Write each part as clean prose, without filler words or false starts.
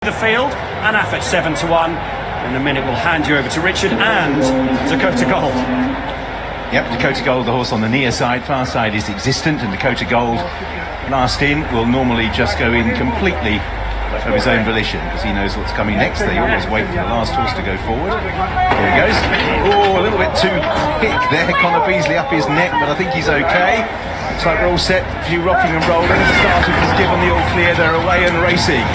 The field, Annaf at 7-1. In a minute we'll hand you over to Richard and Dakota Gold. Yep, Dakota Gold, the horse on the near side. Far side is existent, and Dakota Gold, last in, will normally just go in completely of his own volition because he knows what's coming next. They always wait for the last horse to go forward. Here he goes. Oh, a little bit too quick there. Connor Beasley up his neck, but I think he's okay. Looks like we're all set. A few rocking and rolling. Starter has given the all clear. They're away and racing.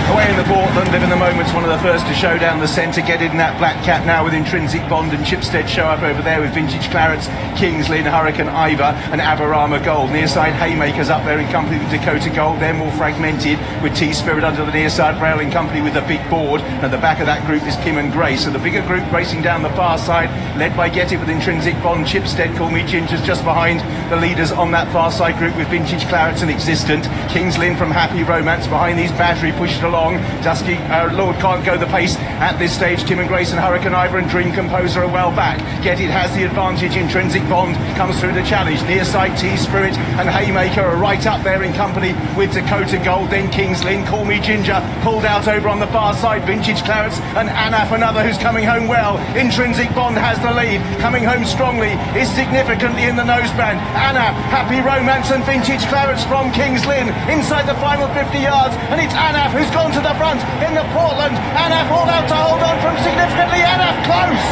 Away in the Portland, live in the moment's one of the first to show down the centre. Get in that black cat now with Intrinsic Bond and Chipstead show up over there with Vintage Clarets, Kings Lynn, Hurricane Ivor and Aberama Gold. Near side Haymakers up there in company with Dakota Gold. They're more fragmented with T-Spirit under the near side rail in company with a big board. And at the back of that group is Kim and Grace. So the bigger group racing down the far side, led by Get It with Intrinsic Bond. Chipstead, Call Me Ginger's just behind the leaders on that far side group with Vintage Clarets and Existent. Kings Lynn from Happy Romance behind these Battery pushed along. Dusky Lord can't go the pace at this stage. Tim and Grace and Hurricane Ivor and Dream Composer are well back. Get It has the advantage. Intrinsic Bond comes through the challenge. Near side T-Spirit and Haymaker are right up there in company with Dakota Gold. Then Kings Lynn, Call Me Ginger pulled out over on the far side. Vintage Clarets and Annaf, another who's coming home well. Intrinsic Bond has the lead. Coming home strongly is significantly in the noseband. Annaf, Happy Romance and Vintage Clarets from Kings Lynn inside the final 50 yards, and it's Annaf who's gone to the front in the Portland. Annaf all out to hold on from significantly. Annaf close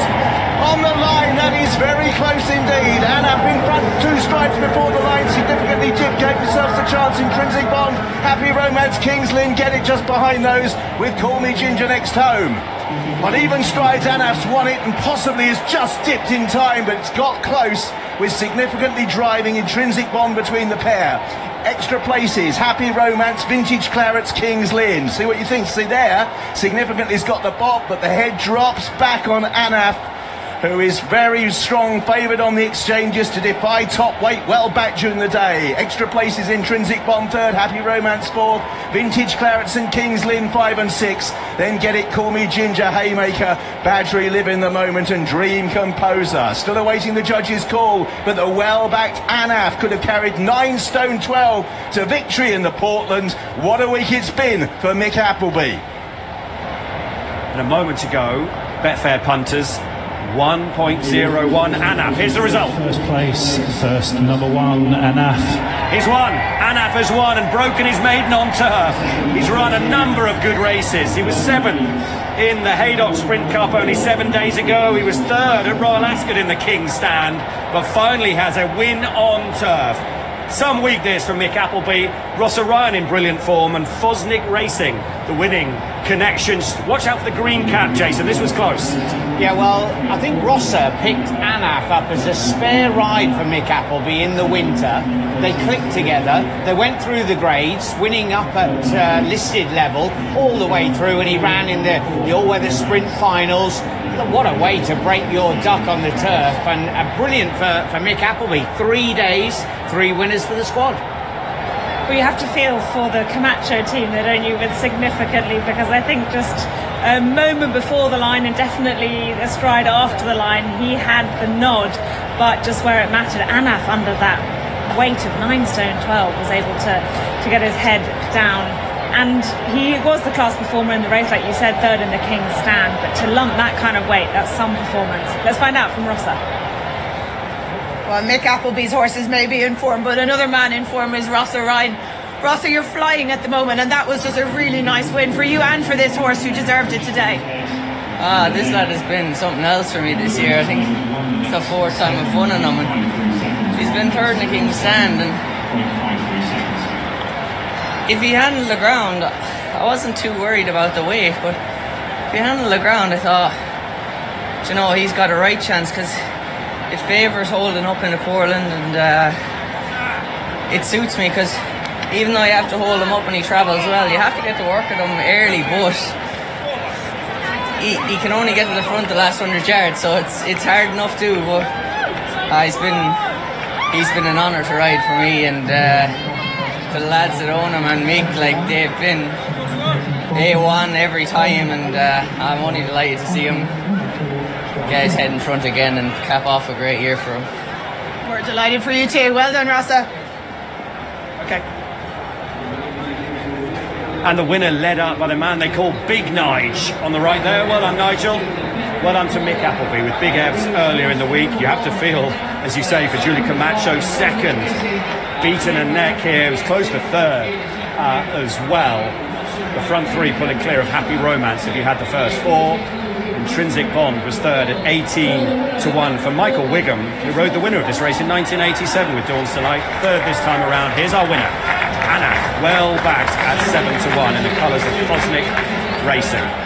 on the line. That is very close indeed. Annaf in front, 2 strides before the line. Significantly Jib gave themselves a chance. Intrinsic Bond, Happy Romance, Kings Lynn, Get It just behind those with Call Me Ginger next home. On even strides, Annaf's won it and possibly has just dipped in time, but it's got close with significantly driving Intrinsic Bond between the pair. Extra places, Happy Romance, Vintage Clarets, Kings Lynn. See what you think? See there, significantly's got the bob, but the head drops back on Annaf, who is very strong, favoured on the exchanges to defy top weight, well back during the day. Extra places, Intrinsic Bond 3rd, Happy Romance 4th, Vintage Clarets and Kings Lynn 5 and 6. Then Get It, Call Me Ginger, Haymaker, Badgery, Live in the Moment and Dream Composer. Still awaiting the judge's call, but the well-backed Annaf could have carried 9 stone 12 to victory in the Portland. What a week it's been for Mick Appleby. And a moment ago, Betfair punters 1.01 Annaf. Here's the result. First place, first number 1 Annaf. He's won. Annaf has won and broken his maiden on turf. He's run a number of good races. He was 7th in the Haydock Sprint Cup only 7 days ago. He was 3rd at Royal Ascot in the King's Stand, but finally has a win on turf. Some week this from Mick Appleby. Rossa Ryan in brilliant form and Fosnick Racing, the winning connections. Watch out for the green cap, Jason. This was close. Yeah, well, I think Rossa picked Annaf up as a spare ride for Mick Appleby in the winter. They clicked together. They went through the grades, winning up at listed level all the way through, and he ran in the all-weather sprint finals. What a way to break your duck on the turf, and brilliant for Mick Appleby. 3 days, 3 winners for the squad. Well, you have to feel for the Camacho team that own you with significantly, because I think just a moment before the line and definitely a stride after the line, he had the nod, but just where it mattered, Annaf under that weight of 9 stone 12 was able to get his head down. And he was the class performer in the race, like you said, 3rd in the King's Stand. But to lump that kind of weight, that's some performance. Let's find out from Rossa. Well, Mick Appleby's horses may be in form, but another man in form is Rossa Ryan. Rossa, you're flying at the moment, and that was just a really nice win for you and for this horse who deserved it today. This lad has been something else for me this year. I think it's the 4th time I've won on him. And he's been 3rd in the King's Stand, and if he handled the ground, I wasn't too worried about the weight, but if he handled the ground, I thought, you know, he's got a right chance, because it favours holding up in the Portland, and it suits me, because even though you have to hold him up when he travels well, you have to get to work at him early, but he can only get to the front the last 100 yards, so it's hard enough too, but he's been an honour to ride for me, and the lads that own him and Mick, like, they've been A1 every time, and I'm only delighted to see him get his head in front again and cap off a great year for him. We're delighted for you too. Well done, Rossa. Okay. And the winner led up by the man they call Big Nige on the right there. Well done, Nigel. Well done to Mick Appleby with big Evs earlier in the week. You have to feel, as you say, for Julie Camacho, second. Beaten a neck here. It was close to third as well. The front three pulling clear of Happy Romance if you had the first four. Intrinsic Bond was third at 18-1 for Michael Wigham, who rode the winner of this race in 1987 with Dawn's Delight. Third this time around. Here's our winner, Annaf, well backed at 7-1 in the colours of Fosnick Racing.